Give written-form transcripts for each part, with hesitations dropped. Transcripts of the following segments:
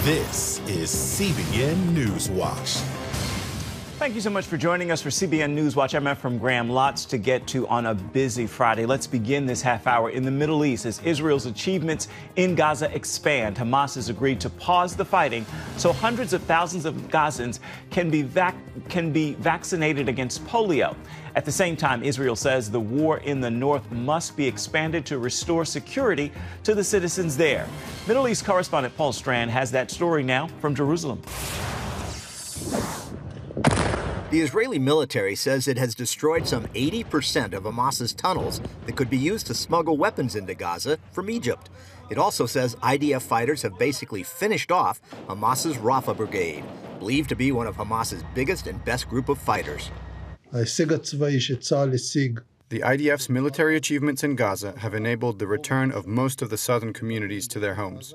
This is CBN News Watch. Thank you so much for joining us for CBN News Watch. I'm Efrem Graham. Lots to get to on a busy Friday. Let's begin this half hour in the Middle East as Israel's achievements in Gaza expand. Hamas has agreed to pause the fighting so hundreds of thousands of Gazans can be vaccinated against polio. At the same time, Israel says the war in the north must be expanded to restore security to the citizens there. Middle East correspondent Paul Strand has that story now from Jerusalem. The Israeli military says it has destroyed some 80% of Hamas's tunnels that could be used to smuggle weapons into Gaza from Egypt. It also says IDF fighters have basically finished off Hamas's Rafah Brigade, believed to be one of Hamas's biggest and best group of fighters. The IDF's military achievements in Gaza have enabled the return of most of the southern communities to their homes.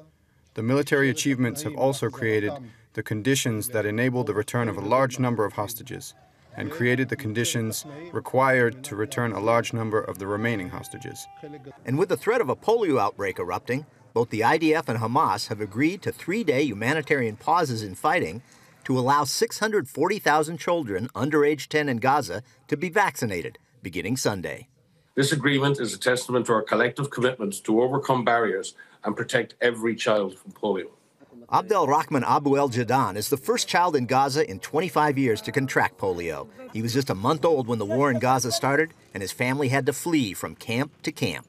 The military achievements have also created the conditions that enable the return of a large number of hostages and created the conditions required to return a large number of the remaining hostages. And with the threat of a polio outbreak erupting, both the IDF and Hamas have agreed to 3-day humanitarian pauses in fighting to allow 640,000 children under age 10 in Gaza to be vaccinated beginning Sunday. This agreement is a testament to our collective commitment to overcome barriers and protect every child from polio. Abdel Rahman Abu El Jadan is the first child in Gaza in 25 years to contract polio. He was just a month old when the war in Gaza started, and his family had to flee from camp to camp.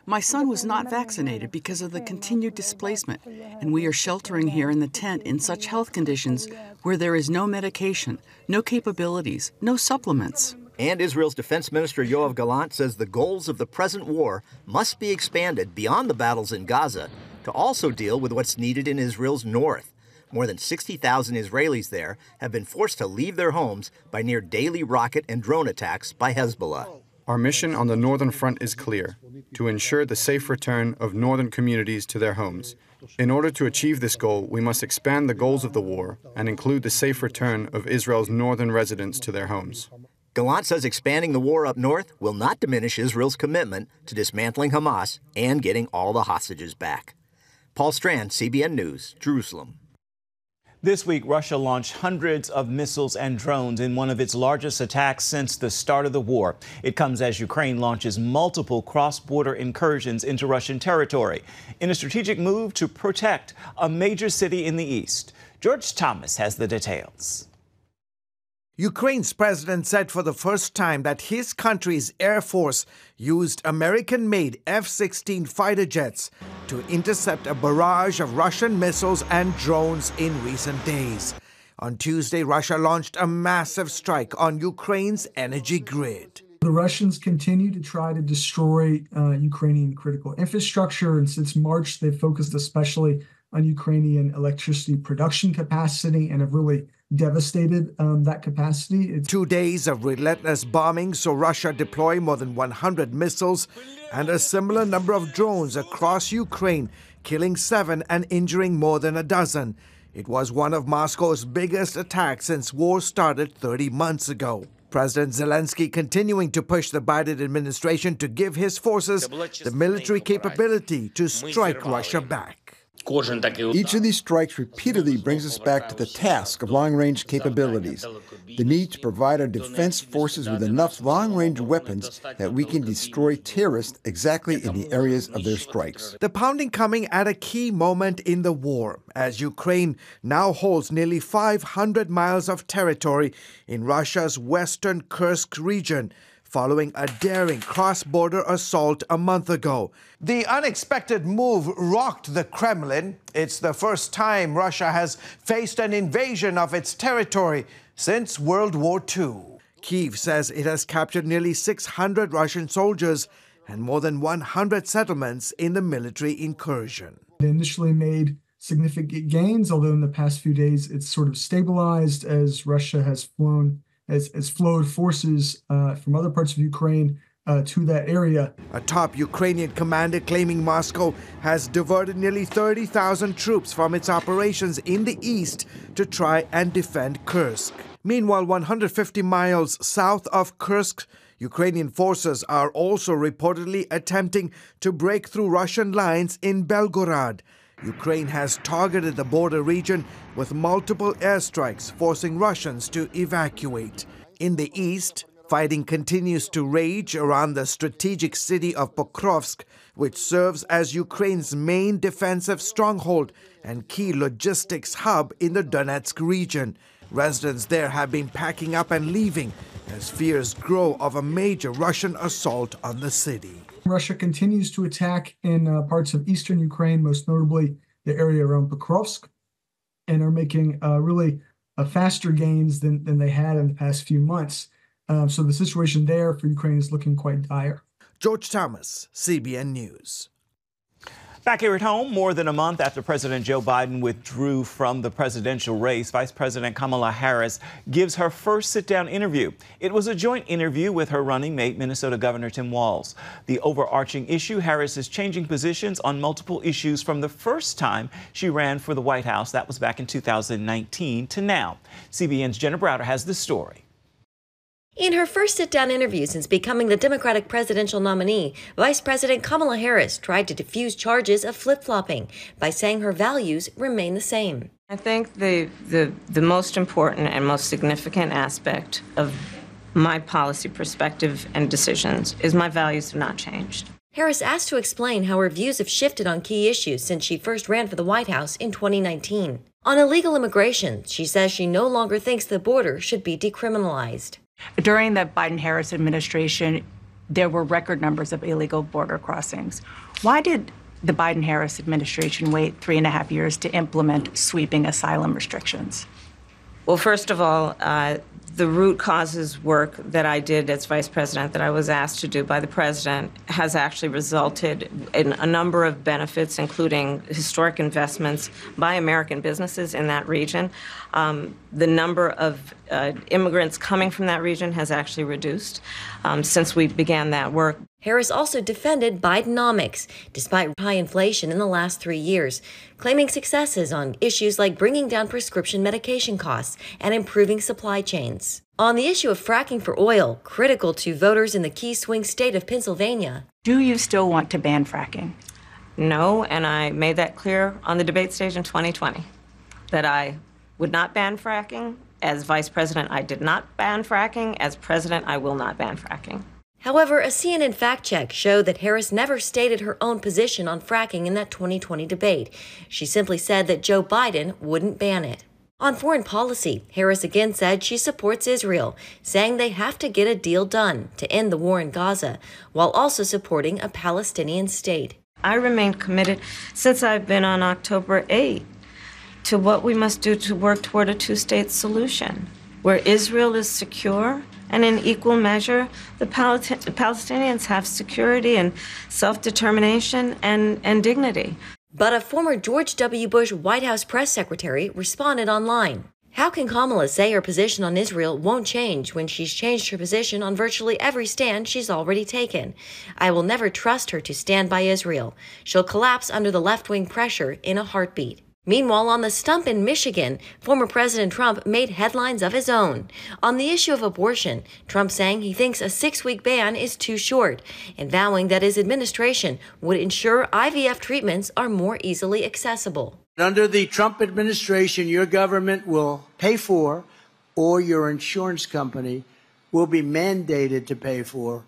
My son was not vaccinated because of the continued displacement, and we are sheltering here in the tent in such health conditions where there is no medication, no capabilities, no supplements. And Israel's Defense Minister Yoav Gallant says the goals of the present war must be expanded beyond the battles in Gaza to also deal with what's needed in Israel's north. More than 60,000 Israelis there have been forced to leave their homes by near daily rocket and drone attacks by Hezbollah. Our mission on the northern front is clear: to ensure the safe return of northern communities to their homes. In order to achieve this goal, we must expand the goals of the war and include the safe return of Israel's northern residents to their homes. Gallant says expanding the war up north will not diminish Israel's commitment to dismantling Hamas and getting all the hostages back. Paul Strand, CBN News, Jerusalem. This week, Russia launched hundreds of missiles and drones in one of its largest attacks since the start of the war. It comes as Ukraine launches multiple cross-border incursions into Russian territory in a strategic move to protect a major city in the east. George Thomas has the details. Ukraine's president said for the first time that his country's Air Force used American-made F-16 fighter jets to intercept a barrage of Russian missiles and drones in recent days. On Tuesday, Russia launched a massive strike on Ukraine's energy grid. The Russians continue to try to destroy Ukrainian critical infrastructure, and since March, they've focused especially on Ukrainian electricity production capacity and have really devastated that capacity. 2 days of relentless bombing saw Russia deploy more than 100 missiles and a similar number of drones across Ukraine, killing 7 and injuring more than a dozen. It was one of Moscow's biggest attacks since war started 30 months ago. President Zelensky continuing to push the Biden administration to give his forces the military capability to strike Russia back. Each of these strikes repeatedly brings us back to the task of long-range capabilities, the need to provide our defense forces with enough long-range weapons that we can destroy terrorists exactly in the areas of their strikes. The pounding coming at a key moment in the war, as Ukraine now holds nearly 500 miles of territory in Russia's western Kursk region, following a daring cross-border assault a month ago. The unexpected move rocked the Kremlin. It's the first time Russia has faced an invasion of its territory since World War II. Kyiv says it has captured nearly 600 Russian soldiers and more than 100 settlements in the military incursion. It initially made significant gains, although in the past few days it's sort of stabilized as Russia has flowed forces from other parts of Ukraine to that area. A top Ukrainian commander claiming Moscow has diverted nearly 30,000 troops from its operations in the east to try and defend Kursk. Meanwhile, 150 miles south of Kursk, Ukrainian forces are also reportedly attempting to break through Russian lines in Belgorod. Ukraine has targeted the border region with multiple airstrikes, forcing Russians to evacuate. In the east, fighting continues to rage around the strategic city of Pokrovsk, which serves as Ukraine's main defensive stronghold and key logistics hub in the Donetsk region. Residents there have been packing up and leaving as fears grow of a major Russian assault on the city. Russia continues to attack in parts of eastern Ukraine, most notably the area around Pokrovsk, and are making really faster gains than they had in the past few months. So the situation there for Ukraine is looking quite dire. George Thomas, CBN News. Back here at home, more than a month after President Joe Biden withdrew from the presidential race, Vice President Kamala Harris gives her first sit-down interview. It was a joint interview with her running mate, Minnesota Governor Tim Walz. The overarching issue, Harris is changing positions on multiple issues from the first time she ran for the White House, that was back in 2019, to now. CBN's Jenna Browder has the story. In her first sit-down interview since becoming the Democratic presidential nominee, Vice President Kamala Harris tried to defuse charges of flip-flopping by saying her values remain the same. I think the most important and most significant aspect of my policy perspective and decisions is my values have not changed. Harris asked to explain how her views have shifted on key issues since she first ran for the White House in 2019. On illegal immigration, she says she no longer thinks the border should be decriminalized. During the Biden-Harris administration, there were record numbers of illegal border crossings. Why did the Biden-Harris administration wait 3.5 years to implement sweeping asylum restrictions? Well, first of all, the root causes work that I did as vice president that I was asked to do by the president has actually resulted in a number of benefits, including historic investments by American businesses in that region. The number of immigrants coming from that region has actually reduced since we began that work. Harris also defended Bidenomics, despite high inflation in the last 3 years, claiming successes on issues like bringing down prescription medication costs and improving supply chains. On the issue of fracking for oil, critical to voters in the key swing state of Pennsylvania. Do you still want to ban fracking? No, and I made that clear on the debate stage in 2020, that I would not ban fracking. As vice president, I did not ban fracking. As president, I will not ban fracking. However, a CNN fact check showed that Harris never stated her own position on fracking in that 2020 debate. She simply said that Joe Biden wouldn't ban it. On foreign policy, Harris again said she supports Israel, saying they have to get a deal done to end the war in Gaza, while also supporting a Palestinian state. I remained committed since I've been on October 8 to what we must do to work toward a two-state solution, where Israel is secure and in equal measure, the Palestinians have security and self-determination and dignity. But a former George W. Bush White House press secretary responded online. How can Kamala say her position on Israel won't change when she's changed her position on virtually every stand she's already taken? I will never trust her to stand by Israel. She'll collapse under the left-wing pressure in a heartbeat. Meanwhile, on the stump in Michigan, former President Trump made headlines of his own. On the issue of abortion, Trump saying he thinks a 6-week ban is too short and vowing that his administration would ensure IVF treatments are more easily accessible. Under the Trump administration, your government will pay for, or your insurance company will be mandated to pay for,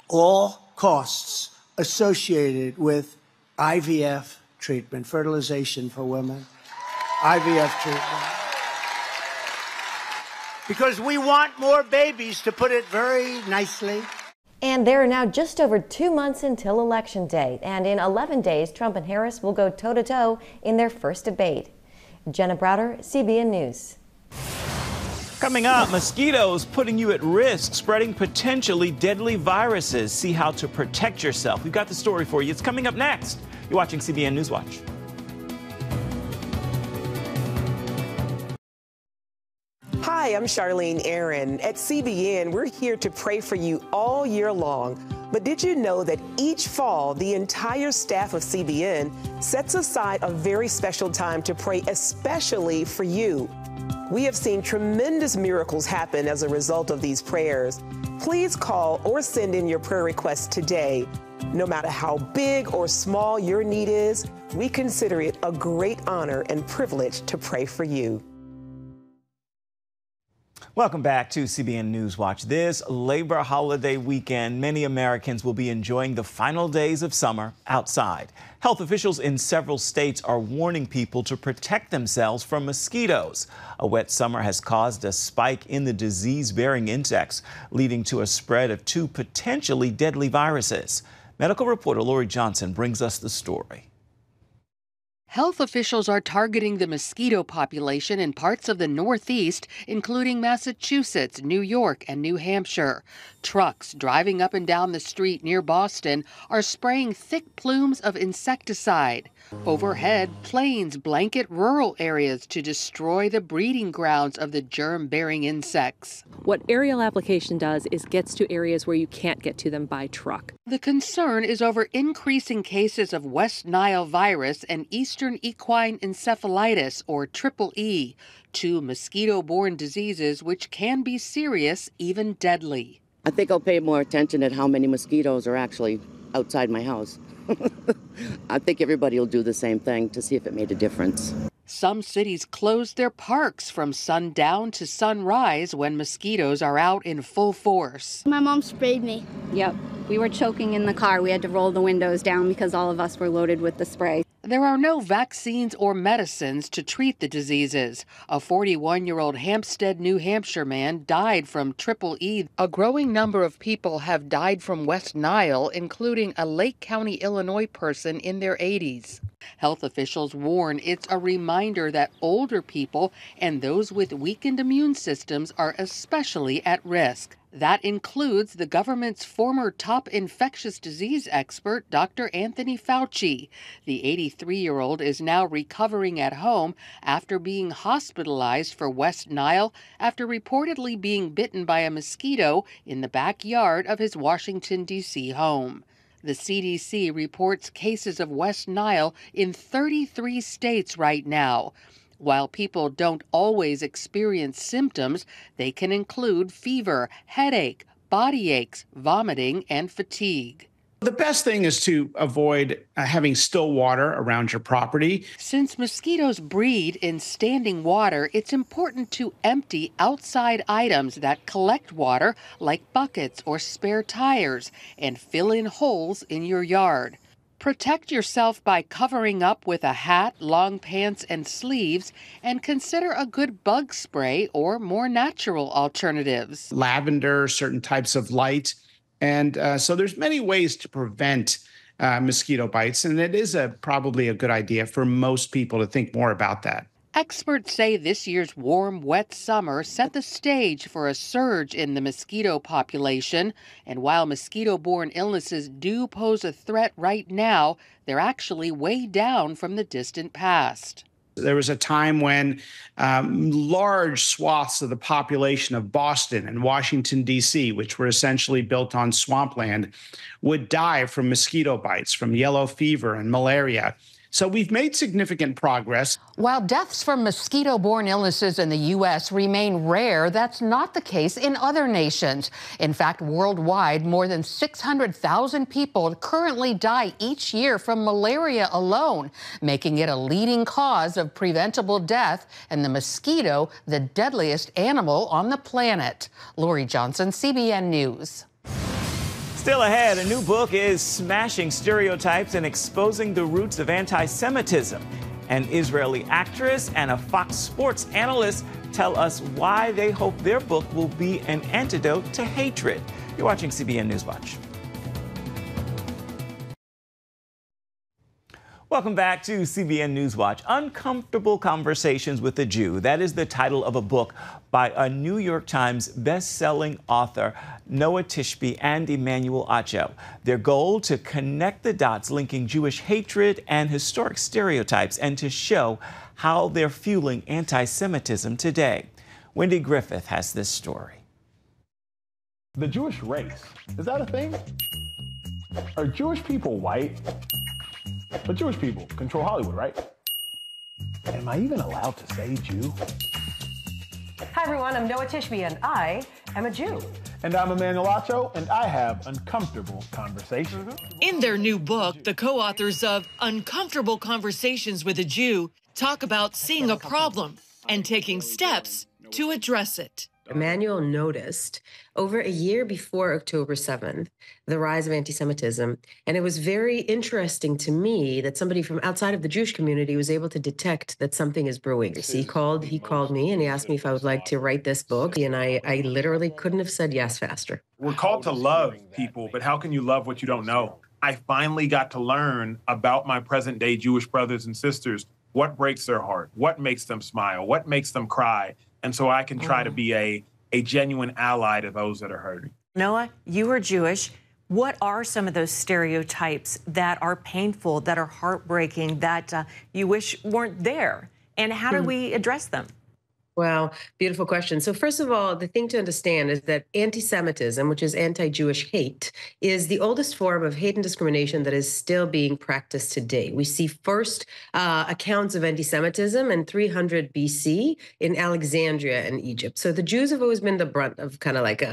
all costs associated with IVF treatment, fertilization for women, IVF treatment. Because we want more babies, to put it very nicely. And there are now just over 2 months until Election Day. And in 11 days, Trump and Harris will go toe-to-toe in their first debate. Jenna Browder, CBN News. Coming up, mosquitoes putting you at risk, spreading potentially deadly viruses. See how to protect yourself. We've got the story for you. It's coming up next. You're watching CBN NewsWatch. Hi, I'm Charlene Aaron. At CBN, we're here to pray for you all year long. But did you know that each fall, the entire staff of CBN sets aside a very special time to pray especially for you? We have seen tremendous miracles happen as a result of these prayers. Please call or send in your prayer requests today. No matter how big or small your need is, we consider it a great honor and privilege to pray for you. Welcome back to CBN News Watch. This Labor holiday weekend, many Americans will be enjoying the final days of summer outside. Health officials in several states are warning people to protect themselves from mosquitoes. A wet summer has caused a spike in the disease-bearing insects, leading to a spread of 2 potentially deadly viruses. Medical reporter Lori Johnson brings us the story. Health officials are targeting the mosquito population in parts of the Northeast, including Massachusetts, New York, and New Hampshire. Trucks driving up and down the street near Boston are spraying thick plumes of insecticide. Overhead, planes blanket rural areas to destroy the breeding grounds of the germ-bearing insects. What aerial application does is gets to areas where you can't get to them by truck. The concern is over increasing cases of West Nile virus and Eastern equine encephalitis, or EEE, 2 mosquito-borne diseases which can be serious, even deadly. I think I'll pay more attention at how many mosquitoes are actually outside my house. I think everybody will do the same thing to see if it made a difference. Some cities closed their parks from sundown to sunrise when mosquitoes are out in full force. My mom sprayed me. Yep. We were choking in the car. We had to roll the windows down because all of us were loaded with the spray. There are no vaccines or medicines to treat the diseases. A 41-year-old Hampstead, New Hampshire man died from EEE. A growing number of people have died from West Nile, including a Lake County, Illinois person in their 80s. Health officials warn it's a reminder that older people and those with weakened immune systems are especially at risk. That includes the government's former top infectious disease expert, Dr. Anthony Fauci. The 83-year-old is now recovering at home after being hospitalized for West Nile after reportedly being bitten by a mosquito in the backyard of his Washington, D.C. home. The CDC reports cases of West Nile in 33 states right now. While people don't always experience symptoms, they can include fever, headache, body aches, vomiting, and fatigue. The best thing is to avoid having still water around your property. Since mosquitoes breed in standing water, it's important to empty outside items that collect water, like buckets or spare tires, and fill in holes in your yard. Protect yourself by covering up with a hat, long pants, and sleeves, and consider a good bug spray or more natural alternatives. Lavender, certain types of light. And so there's many ways to prevent mosquito bites, and it is probably a good idea for most people to think more about that. Experts say this year's warm, wet summer set the stage for a surge in the mosquito population. And while mosquito-borne illnesses do pose a threat right now, they're actually way down from the distant past. There was a time when large swaths of the population of Boston and Washington, D.C., which were essentially built on swampland, would die from mosquito bites, from yellow fever and malaria. So we've made significant progress. While deaths from mosquito-borne illnesses in the U.S. remain rare, that's not the case in other nations. In fact, worldwide, more than 600,000 people currently die each year from malaria alone, making it a leading cause of preventable death, and the mosquito the deadliest animal on the planet. Lori Johnson, CBN News. Still ahead, a new book is smashing stereotypes and exposing the roots of anti-Semitism. An Israeli actress and a Fox Sports analyst tell us why they hope their book will be an antidote to hatred. You're watching CBN News Watch. Welcome back to CBN News Watch. Uncomfortable Conversations with a Jew. That is the title of a book by a New York Times best-selling author, Noah Tishby and Emmanuel Acho. Their goal, to connect the dots linking Jewish hatred and historic stereotypes and to show how they're fueling anti-Semitism today. Wendy Griffith has this story. The Jewish race, is that a thing? Are Jewish people white? But Jewish people control Hollywood, right? Am I even allowed to say Jew? Hi, everyone. I'm Noah Tishby, and I am a Jew. And I'm Emmanuel Acho, and I have uncomfortable conversations. In their new book, the co-authors of Uncomfortable Conversations with a Jew talk about seeing a problem and taking steps to address it. Emmanuel noticed over a year before October 7th, the rise of anti-Semitism. And it was very interesting to me that somebody from outside of the Jewish community was able to detect that something is brewing. He called me and he asked me if I would like to write this book. And I literally couldn't have said yes faster. We're called to love people, but how can you love what you don't know? I finally got to learn about my present day Jewish brothers and sisters, what breaks their heart, what makes them smile, what makes them cry. And so I can try to be a genuine ally to those that are hurting. Noah, you are Jewish. What are some of those stereotypes that are painful, that are heartbreaking, that you wish weren't there? And how do we address them? Well, beautiful question. So first of all, the thing to understand is that anti-Semitism, which is anti-Jewish hate, is the oldest form of hate and discrimination that is still being practiced today. We see first accounts of anti-Semitism in 300 BC in Alexandria in Egypt. So the Jews have always been the brunt of kind of like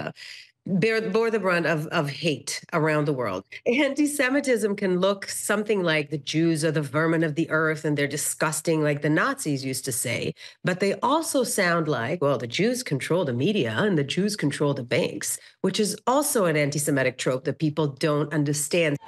bore the brunt of hate around the world. Anti-Semitism can look something like the Jews are the vermin of the earth and they're disgusting like the Nazis used to say, but they also sound like, well, the Jews control the media and the Jews control the banks, which is also an anti-Semitic trope that people don't understand.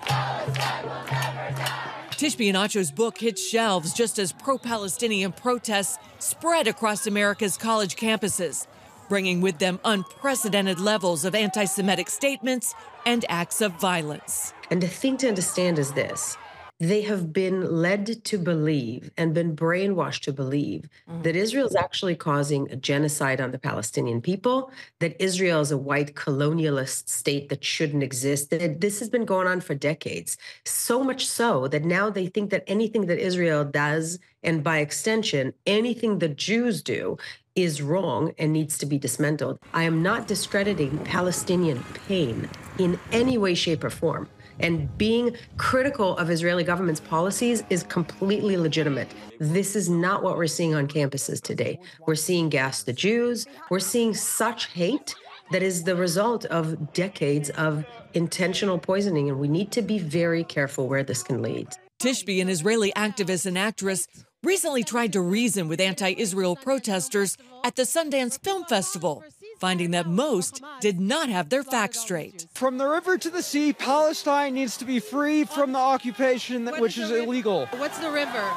Tishby and Acho's book hit shelves just as pro-Palestinian protests spread across America's college campuses, bringing with them unprecedented levels of anti-Semitic statements and acts of violence. And the thing to understand is this. They have been led to believe and been brainwashed to believe that Israel is actually causing a genocide on the Palestinian people, that Israel is a white colonialist state that shouldn't exist. That this has been going on for decades, so much so that now they think that anything that Israel does, and by extension, anything the Jews do, is wrong and needs to be dismantled. I am not discrediting Palestinian pain in any way, shape, or form. And being critical of Israeli government's policies is completely legitimate. This is not what we're seeing on campuses today. We're seeing gas the Jews. We're seeing such hate that is the result of decades of intentional poisoning, and we need to be very careful where this can lead. Tishby, an Israeli activist and actress, recently tried to reason with anti-Israel protesters at the Sundance Film Festival, finding that most did not have their facts straight. From the river to the sea, Palestine needs to be free from the occupation, which is illegal. What's the river?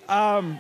I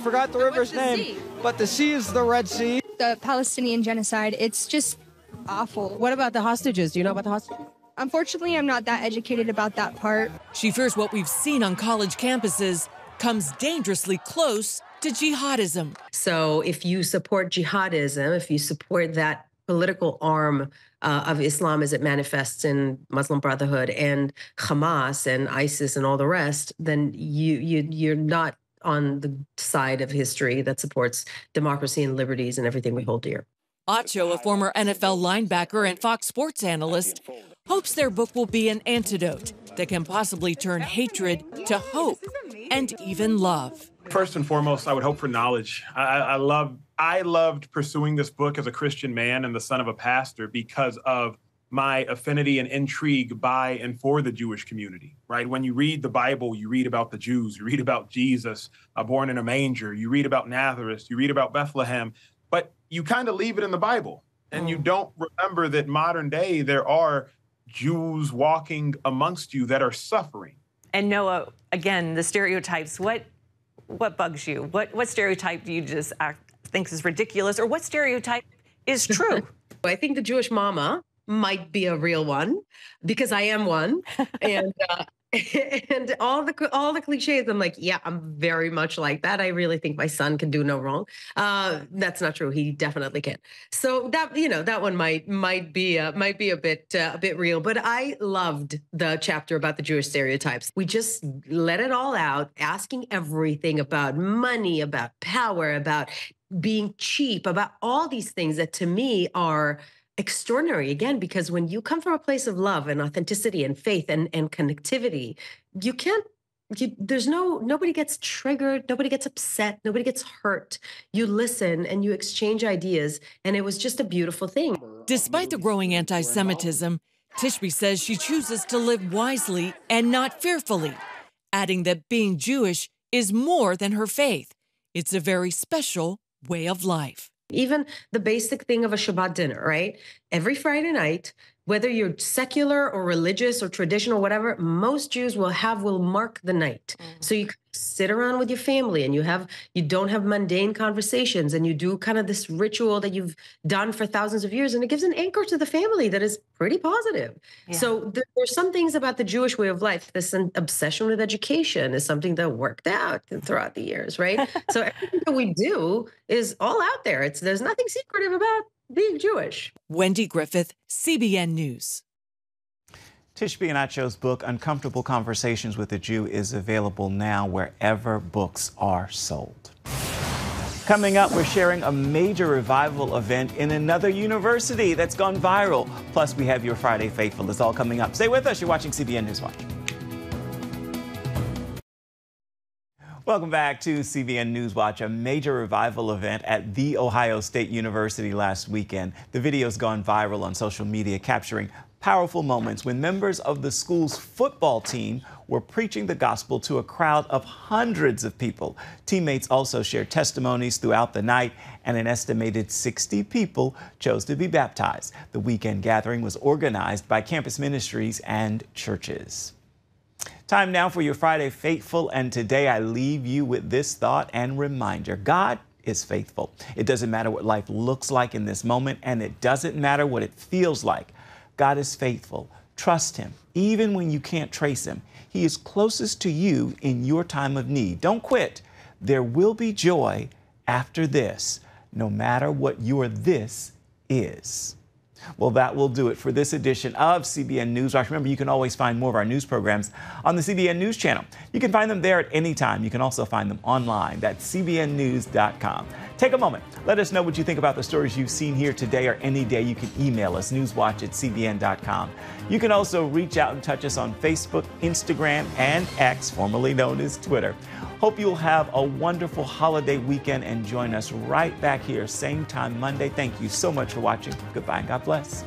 forgot the river's name, but the sea is the Red Sea. The Palestinian genocide, it's just awful. What about the hostages? Do you know about the hostages? Unfortunately, I'm not that educated about that part. She fears what we've seen on college campuses comes dangerously close to jihadism. So if you support jihadism, if you support that political arm of Islam as it manifests in Muslim Brotherhood and Hamas and ISIS and all the rest, then you're not on the side of history that supports democracy and liberties and everything we hold dear. Acho, a former NFL linebacker and Fox Sports analyst, hopes their book will be an antidote that can possibly turn hatred to hope and even love. First and foremost, I would hope for knowledge. I loved pursuing this book as a Christian man and the son of a pastor because of my affinity and intrigue by and for the Jewish community, right? When you read the Bible, you read about the Jews, you read about Jesus born in a manger, you read about Nazareth, you read about Bethlehem, but you kind of leave it in the Bible. And you don't remember that modern day there are Jews walking amongst you that are suffering. And Noah, again, the stereotypes, what bugs you? What stereotype do you just think is ridiculous, or what stereotype is true? I think the Jewish mama might be a real one because I am one, and all the cliches. I'm like, yeah, I'm very much like that. I really think my son can do no wrong. That's not true. He definitely can. So that that one might be a bit real. But I loved the chapter about the Jewish stereotypes. We just let it all out, asking everything about money, about power, about being cheap, about all these things that to me are extraordinary, again, because when you come from a place of love and authenticity and faith and connectivity, you can't Nobody gets triggered, nobody gets upset, nobody gets hurt. You listen and you exchange ideas, and it was just a beautiful thing. Despite the growing anti-Semitism, Tishby says she chooses to live wisely and not fearfully, adding that being Jewish is more than her faith. It's a very special way of life. Even the basic thing of a Shabbat dinner, right? Every Friday night, whether you're secular or religious or traditional, whatever, most Jews will mark the night. So you sit around with your family and you don't have mundane conversations, and you do kind of this ritual that you've done for thousands of years, and it gives an anchor to the family that is pretty positive. Yeah. So there's some things about the Jewish way of life. This obsession with education is something that worked out throughout the years, right? So everything that we do is all out there. There's nothing secretive about being Jewish. Wendy Griffith, CBN News. Tishby and Acho's book, Uncomfortable Conversations with a Jew, is available now wherever books are sold. Coming up, we're sharing a major revival event in another university that's gone viral. Plus, we have your Friday Faithful. It's all coming up. Stay with us. You're watching CBN News Watch. Welcome back to CBN News Watch, a major revival event at The Ohio State University last weekend. The video's gone viral on social media, capturing powerful moments when members of the school's football team were preaching the gospel to a crowd of hundreds of people. Teammates also shared testimonies throughout the night, and an estimated 60 people chose to be baptized. The weekend gathering was organized by campus ministries and churches. Time now for your Friday Faithful, and today I leave you with this thought and reminder. God is faithful. It doesn't matter what life looks like in this moment, and it doesn't matter what it feels like. God is faithful. Trust Him, even when you can't trace Him. He is closest to you in your time of need. Don't quit. There will be joy after this, no matter what your this is. Well, that will do it for this edition of CBN News Watch. Remember, you can always find more of our news programs on the CBN News Channel. You can find them there at any time. You can also find them online at cbnnews.com. Take a moment. Let us know what you think about the stories you've seen here today or any day. You can email us, newswatch@cbn.com. You can also reach out and touch us on Facebook, Instagram, and X, formerly known as Twitter. Hope you'll have a wonderful holiday weekend and join us right back here, same time Monday. Thank you so much for watching. Goodbye and God bless.